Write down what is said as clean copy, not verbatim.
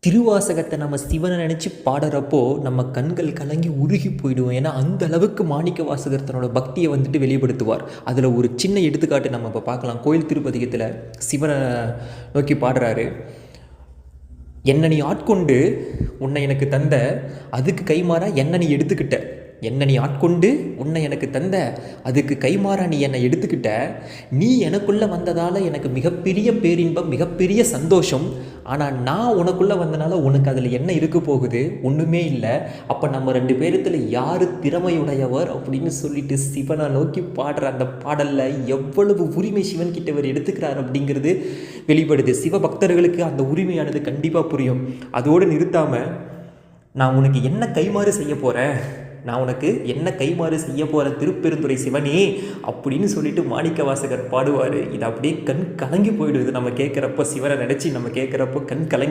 திருவாசகத்தை நம்ம சிவனை நினச்சி பாடுறப்போ நம்ம கண்கள் கலங்கி உருகி போயிடுவோம். ஏன்னா அந்த அளவுக்கு மாணிக்க வாசகர் தன்னோட பக்தியை வந்துட்டு வெளிப்படுத்துவார். அதில் ஒரு சின்ன எடுத்துக்காட்டு நம்ம இப்போ பார்க்கலாம். கோயில் திருப்பதிகத்தில் சிவனை நோக்கி பாடுறாரு. என்னை நீ ஆட்கொண்டு உன்னை எனக்கு தந்த, அதுக்கு கைமாறா என்னை நீ எடுத்துக்கிட்ட. என்னை நீ ஆட்கொண்டு உன்னை எனக்கு தந்த, அதுக்கு கைமாறா நீ என்னை எடுத்துக்கிட்ட. நீ எனக்குள்ளே வந்ததால் எனக்கு மிகப்பெரிய பேரின்பம், மிகப்பெரிய சந்தோஷம். ஆனால் நான் உனக்குள்ளே வந்தனால உனக்கு அதில் என்ன இருக்க போகுது? ஒன்றுமே இல்லை. அப்போ நம்ம ரெண்டு பேரத்தில் யார் திறமையுடையவர் அப்படின்னு சொல்லிட்டு சிவனை நோக்கி பாடுற அந்த பாடலில் எவ்வளவு உரிமை சிவன் கிட்ட அவர் எடுத்துக்கிறார் அப்படிங்கிறது வெளிப்படுது. சிவபக்தர்களுக்கு அந்த உரிமையானது கண்டிப்பாக புரியும். அதோடு நிறுத்தாமல், நான் உனக்கு என்ன கைமாறு செய்ய போகிறேன், நான் உனக்கு என்ன கைமாறு செய்ய போகிற திருப்பெருந்துறை சிவனே அப்படின்னு சொல்லிட்டு மாணிக்க வாசகர் பாடுவார். இது அப்படியே கண் கலங்கி போயிடுது நம்ம கேட்குறப்போ. சிவனை நினச்சி நம்ம கேட்குறப்போ கண் கலங்கி